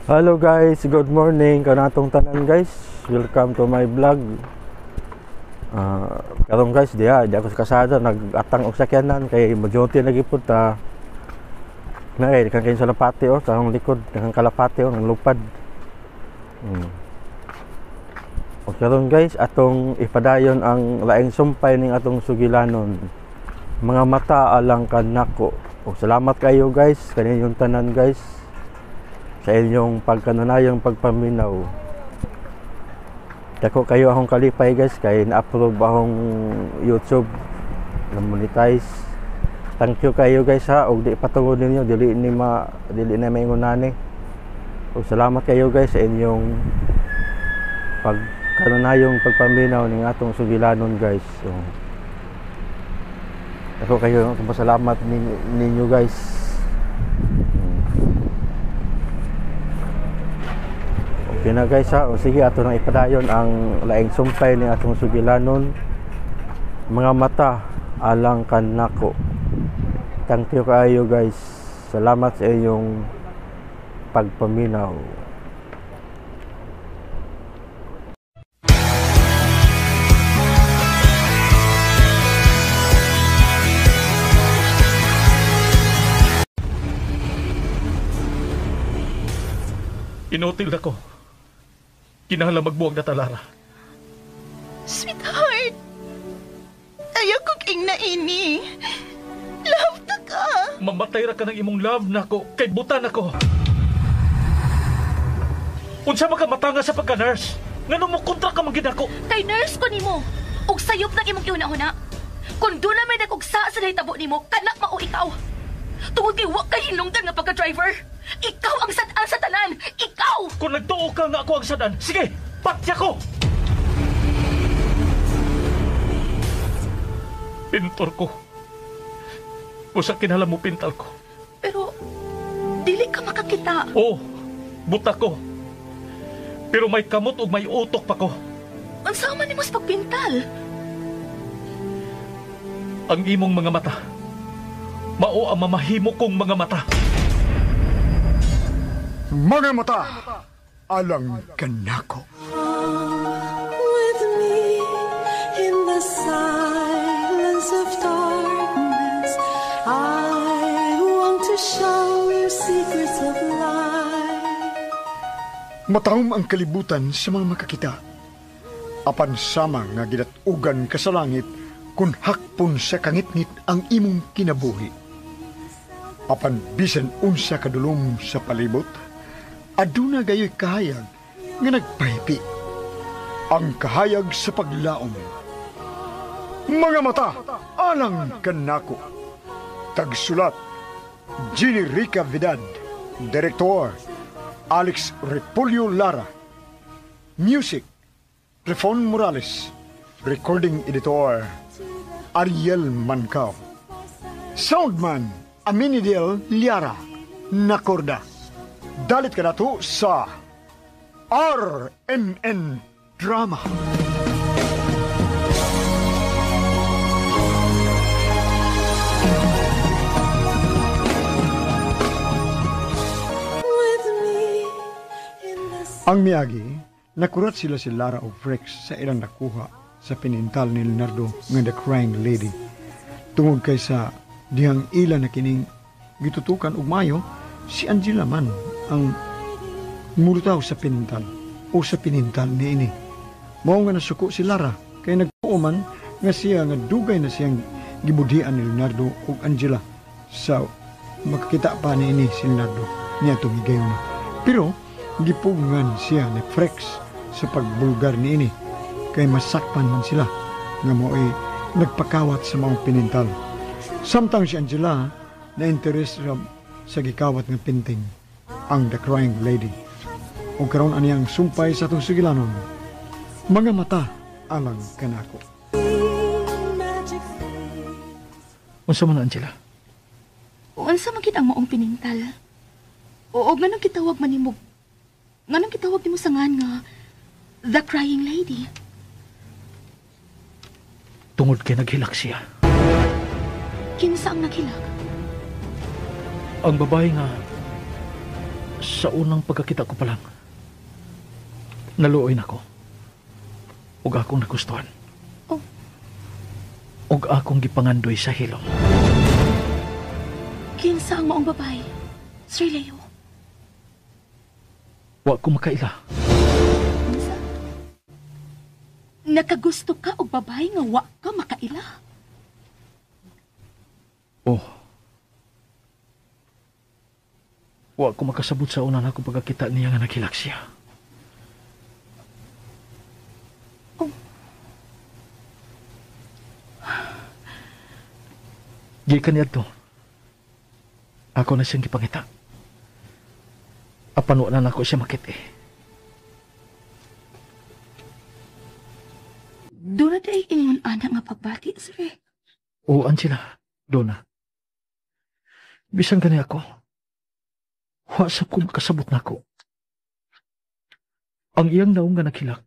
Hello guys, good morning kanatong tanan guys. Welcome to my vlog. Karong guys, di ako sa kasada nag-atang og sakyanan kay majority lagi pud ta. Na kan kayo sa lapati sa akong likod, kang kalapati ng lupad. O karon guys, atong ipadayon ang laing sumpay ning atong sugilanon. Mga mata alang kanako. O salamat kayo guys, kaninyong tanan guys. Sa inyong pagkanunayang pagpaminaw. Dako kayo akong kalipay guys kay na-approve akong YouTube na monetize. Thank you kayo guys ha, og di patungod ninyo dili na maingunani. Og salamat kayo guys sa inyong pagkanunayang pagpaminaw ning atong sugilanon guys. So, dako kayo pasalamat ninyo guys. Okay na guys ha, o sige ato nang ipadayon ang laing sumpay ni atong sugilanon. Mga mata alang kanako. Thank you kayo guys. Salamat sa inyong pagpaminaw. Inutil ako. Kinahanglan magbuwag na talara. Sweetheart, ayaw ko king na ini. Love na ka. Mamatay ra ka ng imong love nako kay butan ako. Unsa makamatanga sa pagka-nurse? Nganong mo kontra ka magid ako? Kay nurse ko nimo. Og sayop na imong iuna-una. Kung doon na may nagugsa sa nahitabo nimo, kanak mao ikaw. Tungod kay wa kay hinungdan nga pagka-driver. Ikaw ang sadan sa tanan! Ikaw! Kung nagtuo ka nga ako ang sadan, sige, patya ko! Pintor ko. Usa kinahanglan mo pintal ko. Pero, dili ka makakita. Oo, buta ko. Pero may kamot o may utok pa ko. Unsa man nimo sa pagpintal? Ang imong mga mata, mao ang mamahimo kong mga mata. Mga mata alang kanako. With me in the silence of darkness, I want to show you secrets of life. Matahom ang kalibutan sa mga makakita. Apan sama nga gidatugan ka sa langit kung hakpon sa kangitngit ang imong kinabuhi. Apan bisan unsa kadulom sa palibot, aduna gayoy kahayag nga nagpahipi. Ang kahayag sa paglaom. Mga mata alang kanako. Tagsulat Ginny Rica Vidal. Direktor Alex Repulyo Lara. Music Refon Morales. Recording Editor Ariel Mancao. Soundman Aminidel Liara Nakorda. Dalit ka na to sa RMN Drama. Ang miyagi, nakurat sila si Lara o Frex sa ilang nakuha sa pinintal ni Leonardo ng The Crying Lady. Tungod kay sa dihang ila na kining gitutukan og mayo, si Angela man ang mulutaw sa pinintal o sa pinintal ni ini. Mao nga nasuko si Lara kay nagtuuman nga siya nga dugay na siyang gibudian ni Leonardo ug Angela sa makakita pa ni ini si Leonardo niya tumigayon. Pero gipugngan siya ni Frex sa pagbulgar ni ini kay masakpan man sila nga mo'y nagpakawat sa mga pinintal. Samtang si Angela na interes sa gikawat ng pinting ang The Crying Lady. O karon aniyang sumpay sa itong sugilanon. Mga mata alang kanako. Unsa man Angela? Unsa man gid ang maong pinintal? Oo, nganong kitawag man nimo? Nganong kitawag nimo sa ngan nga The Crying Lady? Tungod kay naghilak siya. Kinsa ang naghilak? Ang babae nga Sa unang pagkakita ko pa lang, naluoy na ko. Ug akong nagustuhan. Oh. Ug akong gipangandoy sa hilom. Kinsa ang maong babae? Sir Leo. Wa ko makaila. Kinsa? Nakagusto ka og babae nga wa ka makaila? Oh. Wa ko makasabot sa una na ako pagkakita niya nga naghilak siya. Oh. Gikan niya to. Ako na siyang gipangita. Apan wa na ako siya makit eh. Doon na day ingon anak nga pagbati, sir. Oo, Angela. Dona. Bisan gani ako. Wasap ko makasabot na ako. Ang iyang naong nga naghilak,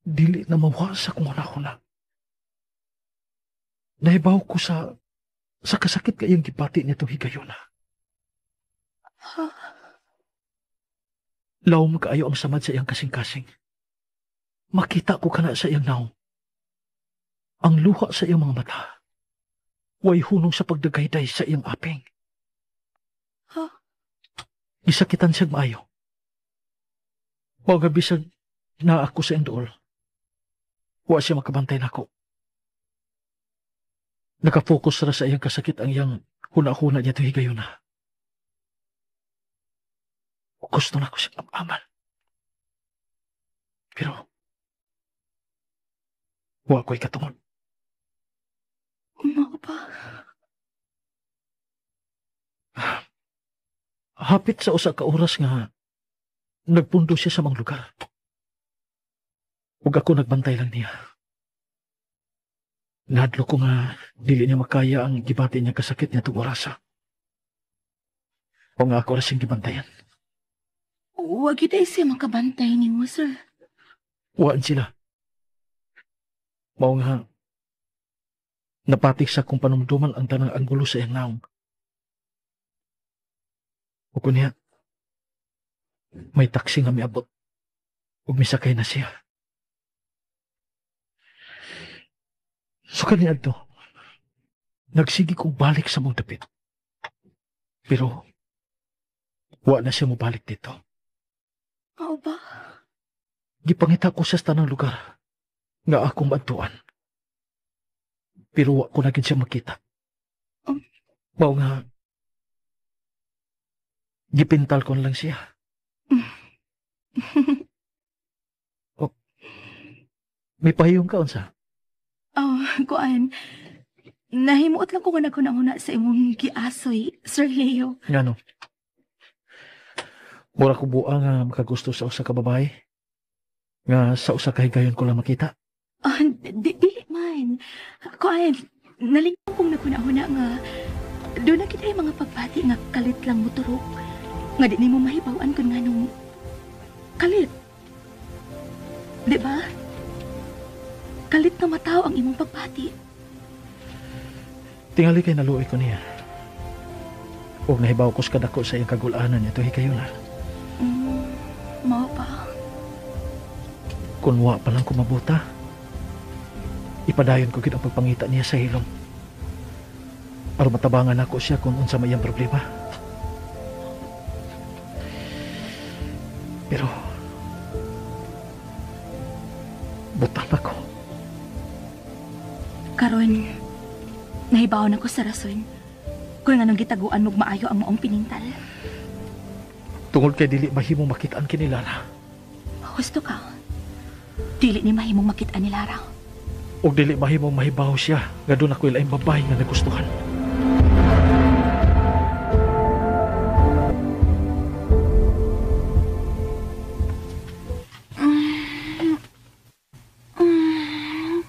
dili na mawasak mo na ako na. Nahibaw ko sa kasakit kayang gipati niya itong higayuna. Lawom kaayo ang samad sa iyang kasing-kasing. Makita ko kana sa iyang naong. Ang luha sa iyang mga mata. Way hunong sa pagdagayday sa iyang aping. Gisakitan siyang maayo. Huwag bisag na ako sa iyang dool. Huwag siya makabantay na ako. Nakapokus ra sa iyang kasakit ang iyang huna-huna niya ito higayon na. Gusto na ako siyang amaman. Pero, huwag ko'y katungod. Mao pa. Hapit sa usa ka oras nga nagpundo siya sa mga lugar. Ug ako nagbantay lang niya. Nadlo ko nga dili niya makaya ang gibati niya kasakit niya tuong orasa. O nga ako rin siyang gibantayan. Huwag kita siya makabantay ni mo, sir. Waan sila. Mao nga napatik sa kung panumduman ang tanang anggulo sa iyang naong. O kunya, may taksi nga miabot. Ug misakay na siya. So kaniad to, nagsigi kong balik sa mong dapit. Pero, wa na siya mabalik dito. Mao ba? Gipangita ko siya sa tanang lugar nga akong maadtuan. Pero wa ko na gid siya makita. Mao nga, gipintal ko na lang siya. Oh, may pahiyong ka, unsa? Oh, kuan. Nahimuot lang ko nga nagkunang-una sa imong giasoy, Sir Leo. Nga no? Mura ko buang nga makagusto sa usa ka babae. Nga sa usa ka higayon ko lang makita. Dili man. Kuan, nalingkong kong nagkunang-una nga doon na kita mga pagpati nga kalit lang motorok. Nga di ni mo mahibawan kung nga nung kalit. Di ba? Kalit na matao ang imong pagpati. Tingali kay naluoy ko niya. Huwag nahibaw ko sa kadako sa iyang kagulanan niya ito hikayo na. Mao pa. Kung wa pa lang kumabuta, ipadayon ko gid ang pagpangita niya sa hilom. Aron matabangan ako siya kung unsa may iyang problema. Pero, butang ako. Karon, nahibawan ako sa rason kung anong gitaguan mong maayo ang maong pinintal. Tungod kay dili mahimong makitaan kini Lara. Gusto ka? Dili ni mahimong makitaan ni Lara. O dili mahimong mahibaw siya nga doon ako ilaing babae nga nagustuhan.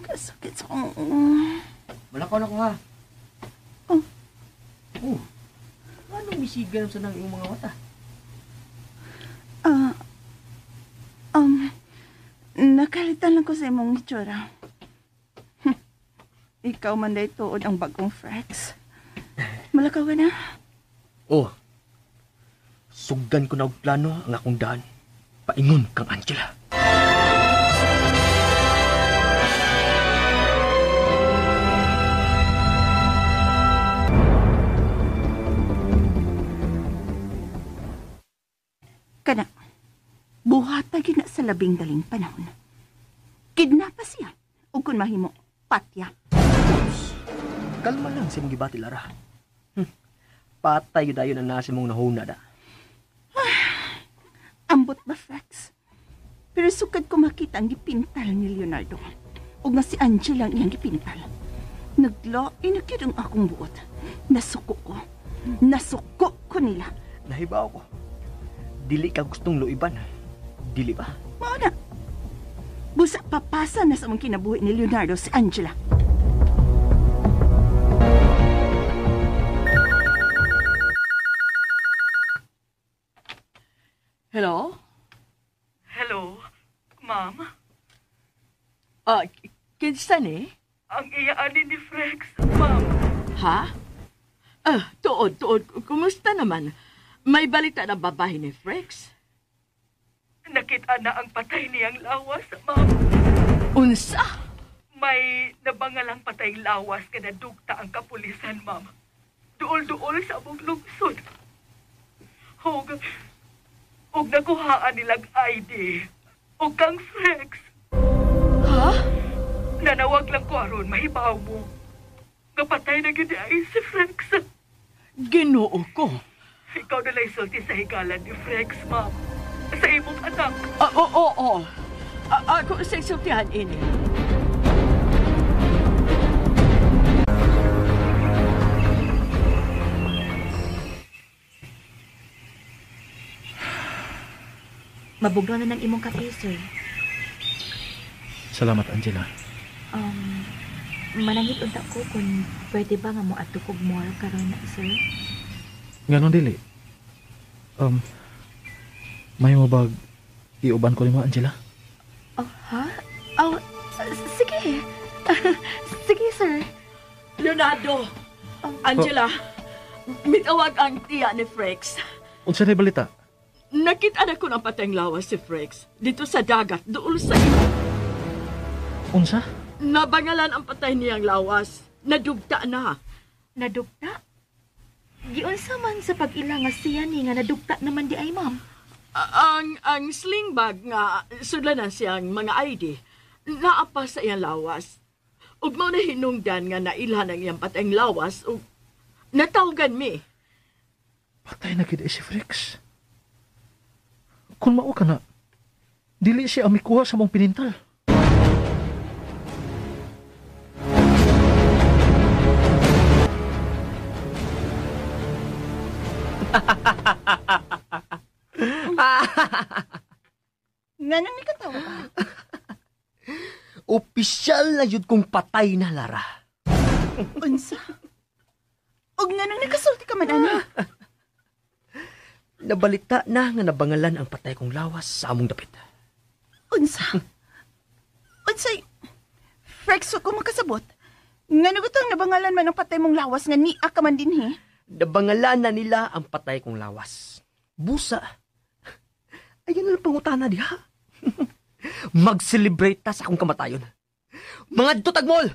Kasakit sa kong... Malakaw na ko ha. Oh. Oh. Anong misigan sa nang iyong mga mata? Nakalitan lang ko sa imong itsura. Ikaw man day tuod ang bagong Frex. Malakaw ka na? Oh. Sugdan ko na og plano ang akong daan. Paingon kang Angela. Kana, buhata gina sa labing daling panahon. Kidnapa siya, o kung mahimo, patya. Kalma lang si mong gibati, Lara. Patay yun dayon ang nasi mong nahuna da. Ambot ba, Frex? Pero sukad ko makita ang gipintal ni Leonardo. O nga si Angela ang iyang gipintal. Naglain na ang akong buot. Nasuko ko. Nasuko ko nila. Nahibaw ko. Dili ka gustong luiban. Dili ba? Mao na. Busa papasa na sa mong kinabuhi ni Leonardo si Angela. Hello? Hello, ma'am. Kinsa ni? Ang iyaanin ni Frex, ma'am. Ha? Tuod. Kumusta naman? May balita na babae ni Frex? Nakita na ang patay niyang lawas, ma'am. Unsa? May nabangalang patay lawas kada dugta ang kapulisan, ma'am. Duol-duol sa among lungsod. Ug nakuhaan nilang ID. Ug kang Frex. Ha? Nanawag lang ko aron mahibaw mo. Kapatay na gid ay si Frex. Ginoo ko. Ikaw na lang sulti sa higalan ni Frex, ma'am. Sa imong anak. Oo. Ako sexultihan ini. Mabugno na ng imong kape, sir. Salamat, Angela. Manangit unta ko kung pwede ba nga mo ato kog mall karon na, sir? Ganon dili. May mo ba iuban ko nimo, Angela? Oh, ha? Oh, sige. Sige, sir. Leonardo! Angela! Mitawag ang tiya ni Frex. Unsa na balita? Nakita na ko ng patayng lawas si Frex dito sa dagat, doon sa Unsa? Nabangalan ang patay niyang lawas. Nadugta na. Nadugta? Giunsa man sa pag-ila nga siya ni nga nadugta naman di ay, ma'am? Ang sling bag nga sudlanan siyang mga ID, naapa sa iyang lawas. Ug mao na hinungdan nga nailhan ang iyang patayng lawas ug natawgan mi. Patay na gid si Frex. Kung mao ka na, dili siya ang mikuha sa mong pinintal. Nga nang nikatawa ka. Opisyal na yun kong patay na, Lara. Unsa? Og nga nang nakasulti ka man, ano? Nabalita na nga nabangalan ang patay kong lawas sa among dapit. Unsa? Unsay? Frex, ko makasabot. Nga nagutang nabangalan man ang patay mong lawas nga niya ka man din, he? Nabangalan na nila ang patay kong lawas. Busa. Ayan na lang pangutana diha. Mag-celebrate ta sa akong kamatayon. Mga tutagmol!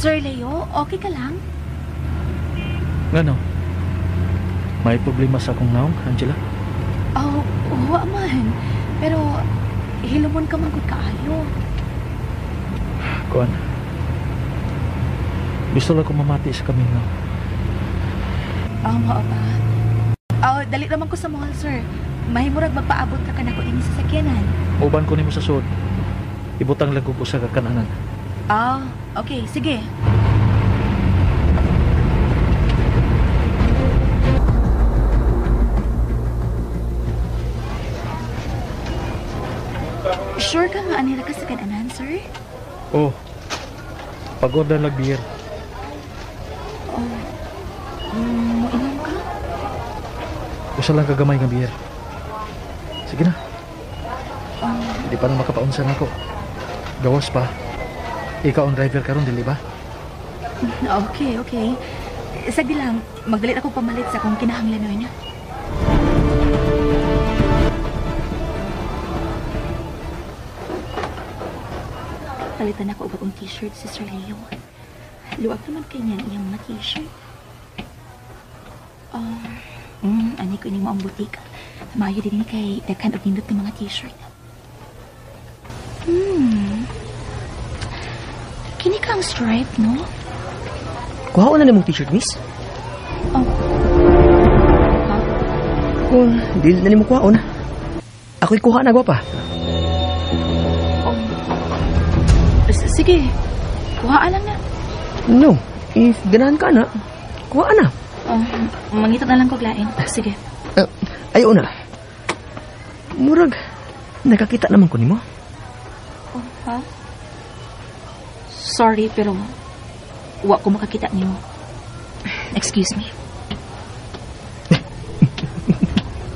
Sir Leo, okay ka lang? Ngano? May problema sa akong naong, Angela? Oh, wa man. Pero, hilumon ka man gud kaayo. Kuan. Gusto lang ko mamati sa kamino. Mao ba? Dali naman ko sa mall, sir. Mahimurag magpaabot ka kanako din sa sakyanan. Uban ko nimo sa sud. Ibutang lang ko sa kakananan. Okay, sige. Sure ka nga anira ka sa kananan, sir? Oh. Pagod na beer. Moinom ka? Usa lang kagamay nga beer. Sige na. Di pa na makapaunsan ako. Gawas pa. Ikaw ang driver karon dili ba? Okay. Sagdi lang, magdalit ako pamalit sa akong kinahanglan niya. Palitan ako og akong t-shirt, Sister Leo. Luwag naman kay niyan iyang mga t-shirt. Ani ko ini mo ang butika. Maayo din ni kay daghan og nindot ng mga t-shirt. Kini kang stripe, no? Kuha na nimong t-shirt, miss. Kung dili na nimo kuhaon, ako'y kuha na, gwapa. Sige, kuha lang na. No, if ganahan ka na, kuha na. Mangita na lang ko glain. Sige. Ayaw na. Murag, nakakita naman ko nimo. Ha? Sorry, pero wa ko makakita nimo. Excuse me.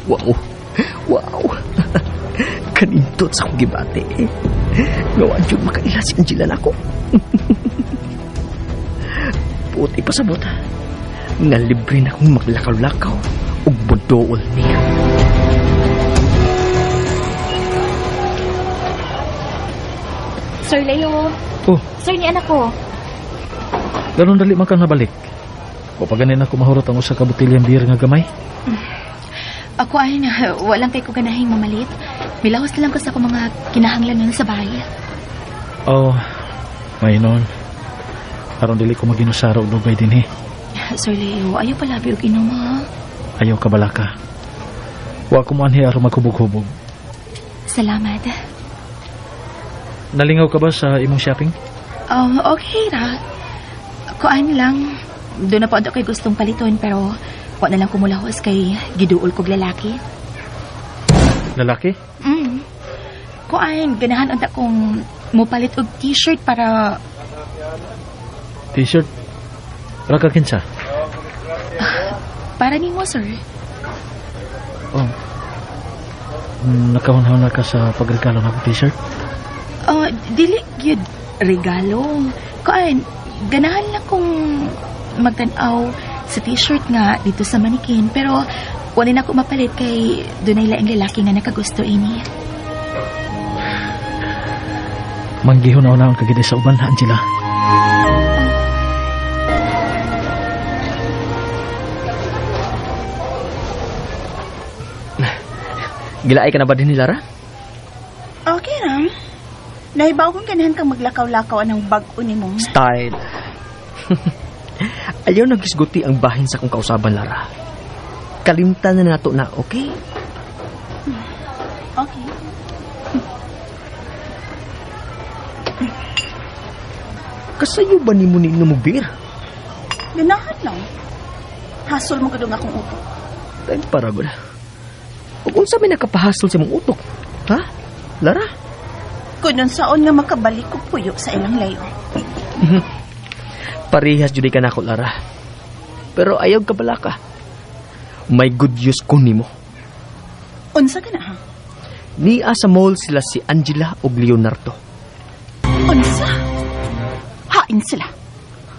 Wow. Kanindot sa akong gibate. Ngawan yun makaila si Angela na ako. Puti pasabot. Nga libre na akong maglakaw-lakaw o budool niya. Sir Leo. Oh. Sir, ni anak ko. Ganon dali man ka nabalik. O pa ganin ako mahurot ang usa ka botilyang beer nga gamay. Ako ay na, walang kay ko ganahing mamalit. Milahos na lang ko sa akong mga kinahanglan sa bahay. May noon. Aron dili ko maginusara og lugay din Sir Leo, ayaw palabi og inom ha. Ayaw ka balaka. Wa ko man aron maghubog-hubog. Salamat. Nalingaw ka ba sa imong shopping? Okay ra. Kuan lang. Doon na po ako gustong paliton pero wa na lang kumulahos kay giduol kog lalaki. Lalaki? Kuan, ganahan unta kong mopalit og t-shirt para... T-shirt? Para ka kinsa? Para nimo, sir. Nakahunahon na ka sa pagregalo ng t-shirt? Dili gyud regalo. Kuan, ganahan lang kong magtan-aw sa t-shirt nga dito sa manikin pero wala na ako mapalit kay dunay laing lalaki nga nakagusto ini. Manggihon na unahon kagid sa uban, Angela. Gilaay ka na ba din ni Lara? Okay ram. Nahibaw kong ganahan kang maglakaw-lakaw anang bag-o ni mong. Style. Ayaw nagisguti ang bahin sa kong kausaban, Lara. Kalimtan na nato na, okay? Okay. Kasayo ba ni mo ni namubir? Ganahan lang. Hasol mo kadong akong utok. Ay, paragod. Huwag unsa may nakapahasol sa mong utok. Ha? Lara? Kunon saon nga makabalik ko puyo sa ilang layo. Parehas jud ka nako, Lara. Pero ayaw ka bala ka. May good news ko nimo. Unsa ka na ha? Niya sa mall sila si Angela ug Leonardo. Unsa? Hain sila.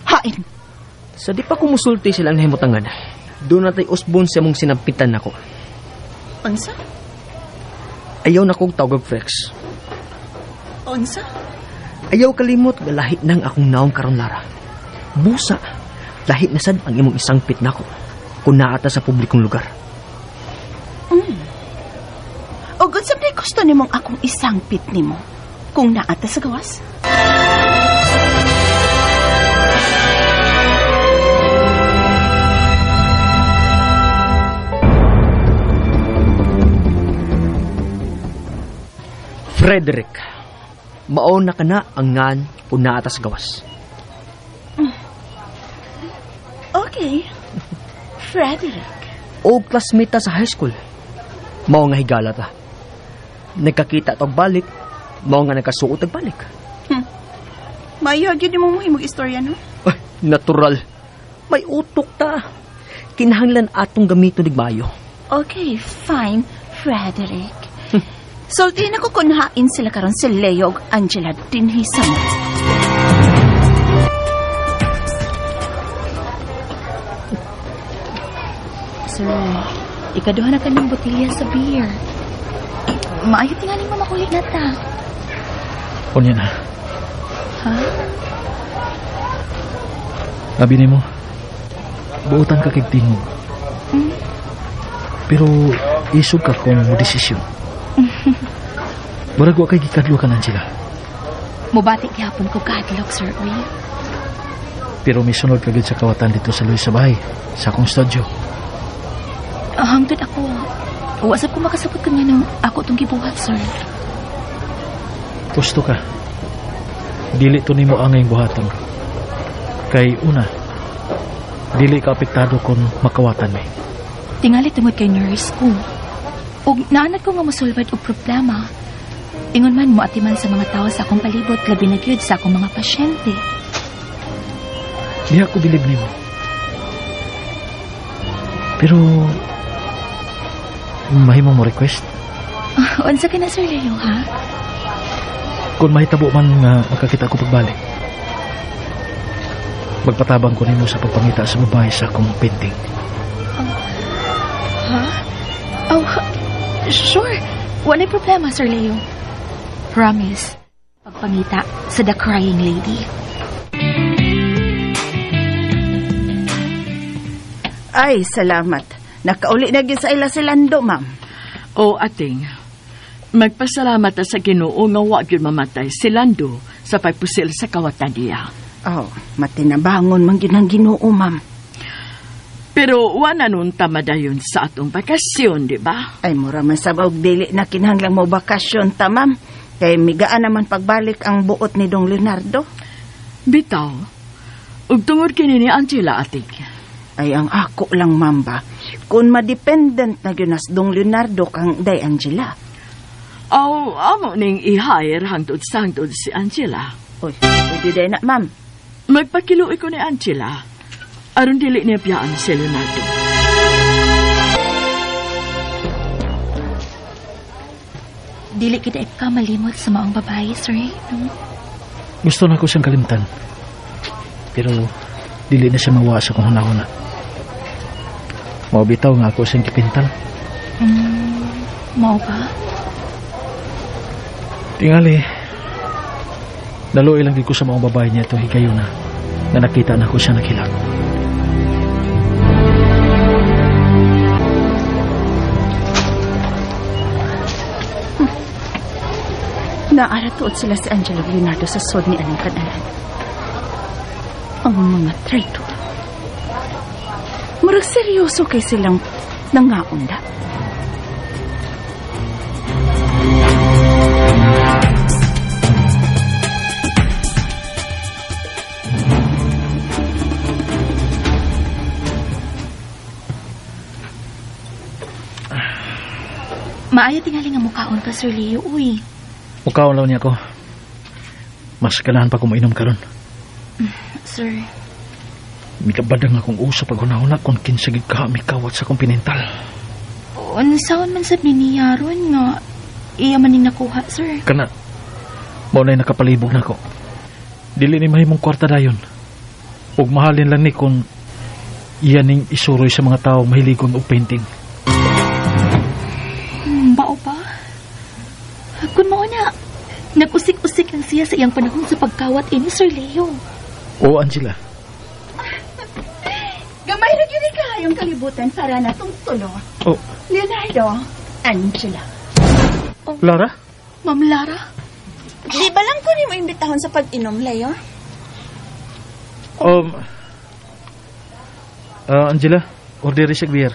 Hain. Sa di pa kumusulti silang nahimutangan, doon natay usbon sa mong sinampitan nako. Unsa? Ayaw na kong tawag Frex. Unsa? Ayaw kalimot nga lahi nang akong naong karon, Lara. Busa, lahi na sad ang imong isang pit nako kung naata sa publikong lugar. O good sabay gusto nimong akong isang pit nimo kung naata sa gawas? Frederick, mao na ka na ang ngan kung naata sa gawas. Okay. Frederick. O classmate ta sa high school. Mao nga higala ta. Nagkakita tog balik, mao nga nagkasuot og balik. Mayo gyud mo mohimog istorya no? Ay, natural. May utok ta. Kinahanglan atong gamiton nig maayo. Okay, fine, Frederick. Sulti na ko kunhain sila karon si Leo ug Angela dinhi sa mo. Sir, ikaduha na kanang botelya sa beer. Maayo tingali mo makulit na ta. Kunya na. Ha? Labi ni mo, buutan ka kay tingog. Pero isog ka kung mo desisyon. Barag wa kay gikadlo ka nan sila. Mubati gihapon ko kahadlok, Sir Uy. Pero may sunod kagad sa kawatan dito sa Luis sa bahay, sa akong studio. Hangtod ako. Wasap ko makasabot ka nga ng ako itong gibuhat, Sir. Gusto ka. Dili to nimo angay buhaton. Kay una, dili ka apektado kung makawatan may. Tingali tungod kay nurse ko. Og naanad ko nga mosolved og problema. Ingon man mo atiman sa mga tao sa akong palibot, labi na gyud sa akong mga pasyente. Di ako bilib nimo. Pero mahimo mo request? Unsa ka na, Sir Leo, ha? Kung mahitabo man nga makakita ko pagbalik, magpatabang ko nimo sa pagpangita sa babae sa akong painting. Ha? Oh, sure. Wala'y problema, Sir Leo. Promise. Pagpangita sa The Crying Lady. Ay, salamat. Nakauli na gyud sa ila si Lando, ma'am. O ating, magpasalamat ta sa Ginoo nga wa gyud mamatay si Lando sa pagpusil sa kawatan niya. Oh, matinabangon man gyud ang Ginoo, ma'am. Pero wala nun tamadayon sa atong bakasyon, di ba? Ay, mura man sa og dili na kinahanglang mo bakasyon ta, ma'am. Kay migaan naman pagbalik ang buot ni Dong Leonardo. Bitaw, ug tungod kini ni Angela ating. Ay, ang ako lang, ma'am ba? Kung madependent na yun as Dong Leonardo kang Day Angela. Amo ning i-hire hangtod si Angela. Uy, pwede day na, ma'am. Magpakiluoy ko ni Angela. Aron dili niya biyaan si Leonardo. Dili kita ka malimot sa maong babae, Sir. No? Gusto na ko siyang kalimtan. Pero dili na siya mawa sa kung huna-huna. Maubitaw nga ako siyang kipintal. Mau ba? Tingali, naluoy lang ko sa maong babae niya ito higayon na nakita na ko siya naghilag. Naaratuot sila si Angela Leonardo sa sod ni Aling Kanalan. Ang mga traitor. Murag seryoso kay silang nangaunda. Maayo tingali nga mukhaon ka, Sir Leo, uy. Mukhaon lang niya ako. Mas ganahan pa kumainom karon. Sir. Mikabadang akong uso pag hunahuna kung kinsagig ka mikawat sa kong pinintal. Unsaon man sab ni Yaron nga iya man ning nakuha, sir. Kana, maunay nakapalibog na ko. Dili ni mahimong kwarta dayon. Ug mahalin lang ni kung iyan ning isuroy sa mga tao mahiligon og painting. Bao ba? Kung mao na, nag-usik-usik lang siya sa iyang panahon sa pagkawat ini, Sir Leo. Oo, Angela. Gamay na yun ka yung kalibutan para na itong tulo. Oh. Leonardo, Angela. Oh. Lara? Ma'am Lara? Di ba lang ko rin mo imbitahon sa pag-inom, Leo? Angela, order siya beer.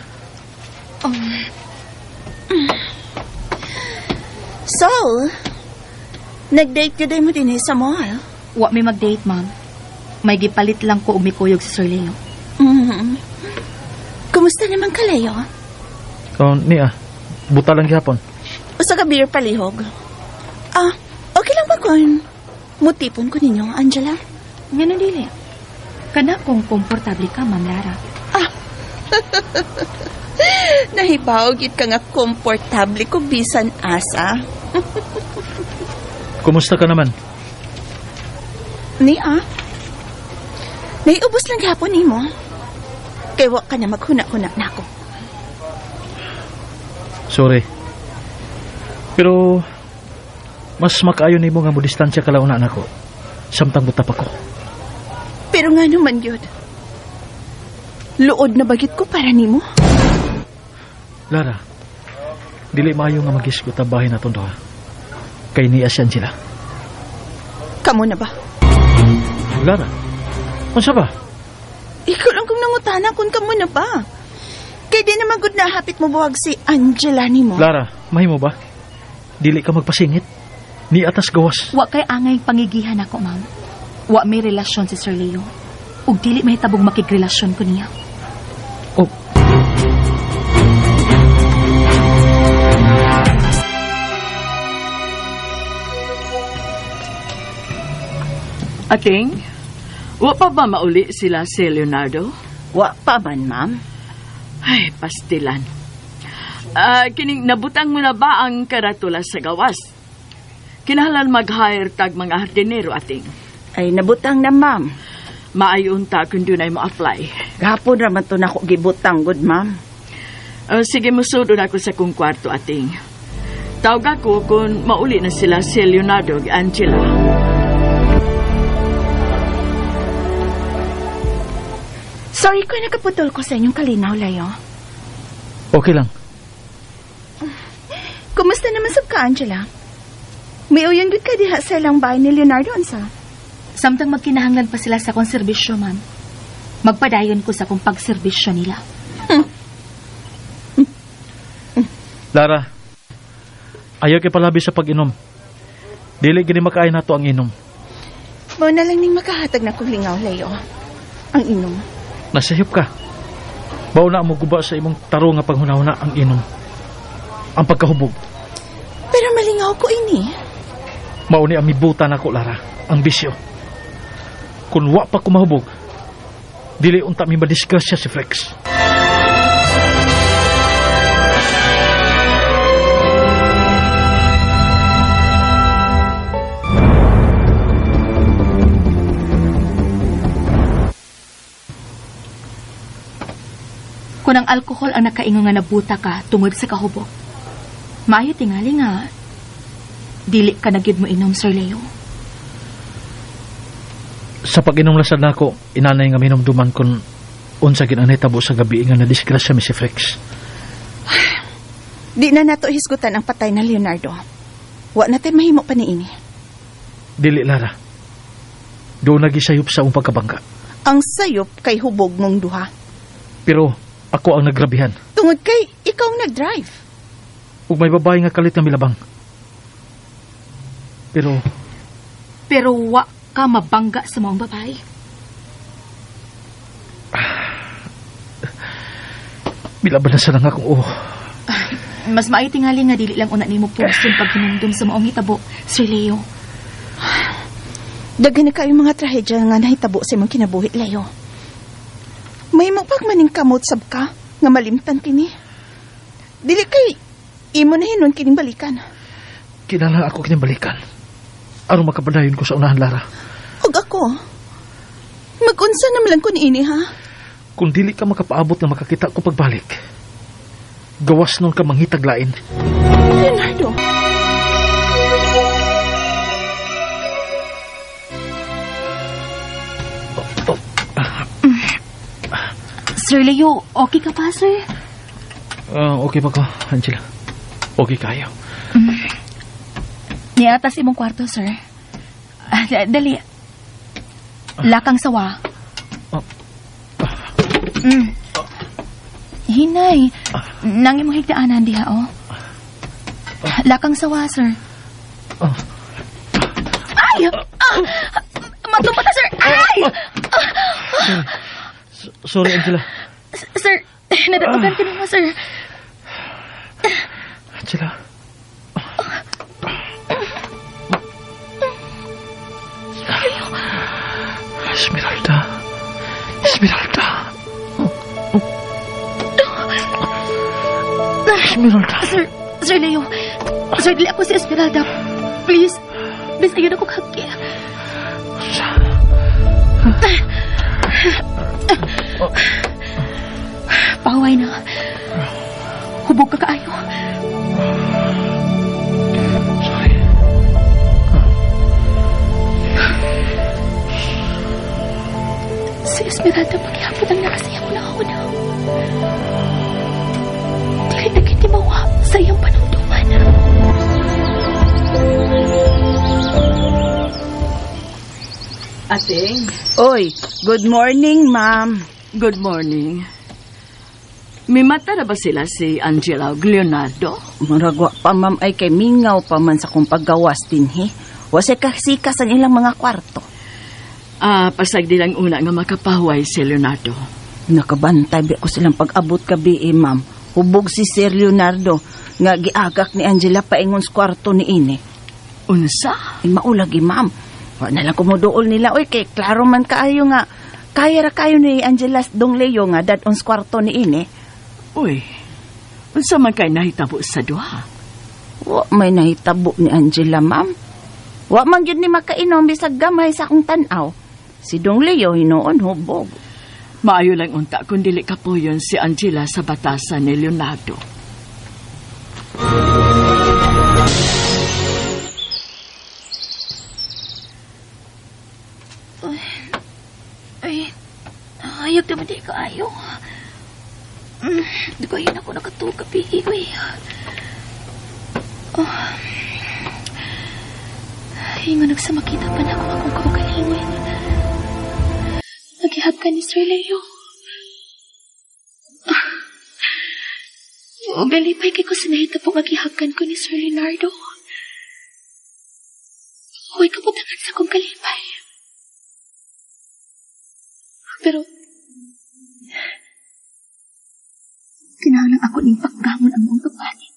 So, nag-date ka din mo din sa mall? Wa may mag-date, ma'am. May gipalit lang ko umikuyog sa Sir Leo. Kumusta naman ka, Leo? Niya, buta lang gihapon. Usa ka beer palihog. Okay lang ba kung mutipon ko ninyo, Angela? Ngano dili? Kana kung komportable ka, Ma'am Lara. Nahibaw gid ka nga komportable ko bisan asa. Kumusta ka naman? Naiubos lang gihapon nimo. Kay wa ka na maghuna-huna na ako. Sorry. Pero mas makaayo nimo nga mo distansya kalauna nako. Samtang butap ako. Pero nga naman yun. Luod na bagit ko para nimo. Lara, dili maayo nga mag-isgot ang bahay naton doha. Kay ni Asyan sila. Kamo na ba? Lara, unsa ba? Ikaw lang kung nangutana kung kamo na ba. Kay di naman gud na hapit mo buwag si Angela nimo. Lara, mahimo ba? Dili ka magpasingit. Ni atas gawas. Wa kay angay pangigihan ako, ma'am. Wa may relasyon si Sir Leo. Ug dili may tabong makigrelasyon ko niya. Oh. Ating, wa pa ba mauli sila si Leonardo? Wa pa man, ma'am. Ay, pastilan. Kining nabutang mo na ba ang karatula sa gawas? Kinahanglan mag-hire tag mga hardinero, Ating. Ay, nabutang na, ma'am. Maayon ta kung doon ay ma-apply. Gapon raman to na ako gibutang, good, ma'am. Sige, musudod ako sa kong kwarto, Ating. Tawag ako kung mauli na sila si Leonardo ug Angela. Sorry ko nakaputol ko sa inyong kalinaw, Leo. Okay lang. Kumusta naman sab ka, Angela? May uyan gud ka diha sa ilang bahay ni Leonardo, ansa? Samtang magkinahanglan pa sila sa kong serbisyo, ma'am. Magpadayon ko sa kong pagserbisyo nila. Lara, ayaw kay palabi sa pag-inom. Dili gini makaay nato ang inom. Mao na lang ning makahatag na kong lingaw, Leo. Ang inom. Nasayop ka. Baw na mo guba sa imong taro nga panghunahuna ang inom. Ang pagkahubog. Pero malingaw ko ini. Mauni ang mibuta nako, Lara. Ang bisyo. Kung wa pa kumahubog, dili unta mi madisgrasya si Flex. Kung ang alkohol ang nakaingon nga nabuta ka tungod sa kahubog, maayo tingali nga dili ka nagyud mo inom, Sir Leo. Sa pag-inom lasad nako, inanay nga minumduman kun unsa gid ang nahitabo sa gabi nga nadisgrasya mi si Flex. Di na nato hisgutan ang patay na Leonardo. Wa natin mahimo pa niini. Dili, Lara. Doon nagisayop sa umong pagkabangga. Ang sayop kay hubog mong duha. Pero ako ang nagrabihan. Tungod kay ikaw ang nag-drive. Ug may babae nga kalit na milabang. Pero wa ka mabangga sa mga babae. Milaban na sa nang akong Mas maayo tingali nga dili lang una nimo puson pag hinumdum sa maong hitabo, Sir Leo. Daghan na kayo mga trahedya nga nahitabo sa imong kinabuhi, Leo. May magpagmaning kamot sab ka nga malimtan kini. Dili kay imo na hinon kining balikan. Kinala ako kining balikan. Aron makapadayon ko sa unahan, Lara. Ug ako? Mag-unsa naman lang ko niini, ha? Kung dili ka makapaabot na makakita ko pagbalik, gawas nun ka manghitaglain. Leonardo. Sir Leo, okay ka pa, sir? Okay pa ko, Angela. Okay kayo. Niatas imong kwarto, sir. Dali. Lakang sawa. Hinay. Nang imong higdaanan diha, oh. Lakang sawa, sir. Ay! Matumpa na, sir! Ay! Sorry, Angela. Sir, nadatugan ka mo, sir. Angela. Esmeralda. Esmeralda. Sir Leo. Sir, dili ako si Esmeralda. Please. Please, ayun ako kaki. Paway na. Hubog ka kaayo. Sorry. Si Esmeralda paghihapon ang nakasaya ko na ako na. Dili na kitimawa sa iyong panungtungan. Ating, Oy, good morning, ma'am. good morning. May mata na ba sila si Angela o Leonardo? Muragwa pa, ma'am, ay kay mingaw pa man sa kong paggawas din, he. Wase kasikas ang ilang mga kwarto. Pasag di lang una nga makapahuay si Leonardo. Nakabantay ko silang pag-abot kabi, ma'am. Hubog si Sir Leonardo nga giagak ni Angela paingon sa kwarto ni Ine. Unsa? Maulagi, ma'am. Wa na lang kumuduol nila. Oy, kay klaro man kaayo nga. Kaya ra kayo ni Angela dong Leo nga dadon sa kwarto ni Ine. Uy, unsa man kay nahitabo sa duha? Wa may nahitabo ni Angela, ma'am. Wa man gyud ni makainom bisag gamay sa akong tan-aw. Si Dong Leo hinoon hubog. Maayo lang unta kung dili kapuyon si Angela sa batasan ni Leonardo. Ay, ayag naman di kaayo. Di ko yun ako nakatuka, piigoy. Hingo nagsamakita pa na ako akong kamagalingon. Nagihap ka ni Sir Leo. O galipay kay ko sinahita po magihapkan ko ni Sir Leonardo. Huwag kaputangan sa kong kalipay. Pero, kinahanglan ako ning pagbangon ang mong kapatid.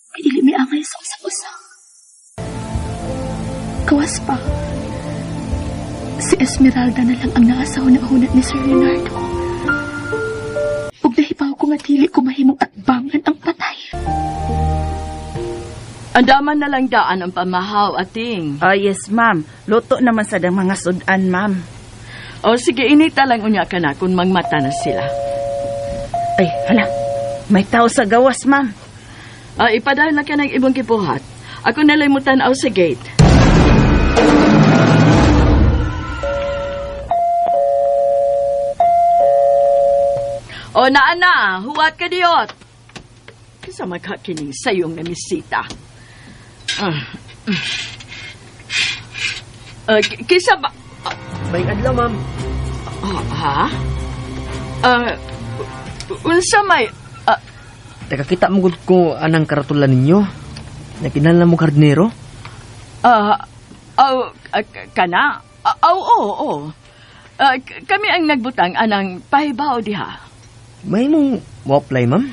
Kaya dili may angay sa usa-usa. Kawas pa, si Esmeralda na lang ang naasaw-na-hunat ni Sir Leonardo. Ug nahibaw ko nga dili ko mahimong atbangan ang patay. Andaman na lang daan ang pamahaw, Ating. Yes, ma'am. Luto naman sa dang mga sudan, ma'am. O sige, inita lang unya ka na kung mangmata na sila. Ay, hala. May tao sa gawas, ma'am. Ipadahal na ka ng ibang kipuhat. Ako nalay mo tanaw sa gate. O naana, huwat ka diyot. Kisa magkakining sayong namisita. Kisa ba... May adlaw, ma'am. Ha? Unsa may... Nakakita mo gud ko anang karatulan ninyo. Nakinala mo kardinero? Kana? Oo. Kami ang nagbutang anang pahibaw diha. May mong waplay, ma'am?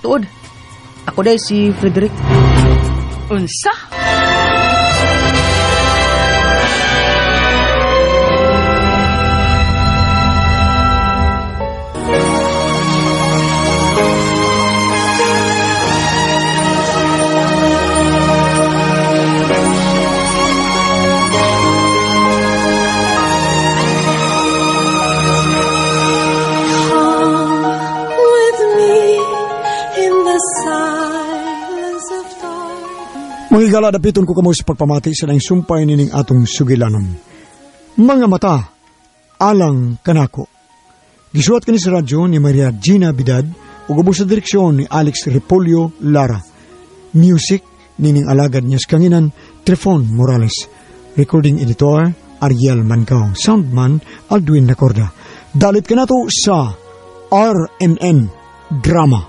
Tuod. Ako day si Frederick. Unsa? Mga igala, dapiton ko kamo sa pagpamati sa nang sumpay nining atong sugilanon. Mga mata, alang kanako. Gisuat kani sa radyo ni Maria Gina Bidad ug ubos sa direksyon ni Alex Repolyo Lara. Music nining alagad niya sa kanginan Trefon Morales. Recording editor Ariel Mancao. Soundman Aldwin Nacorda. Dalit ka na to sa RMN Drama.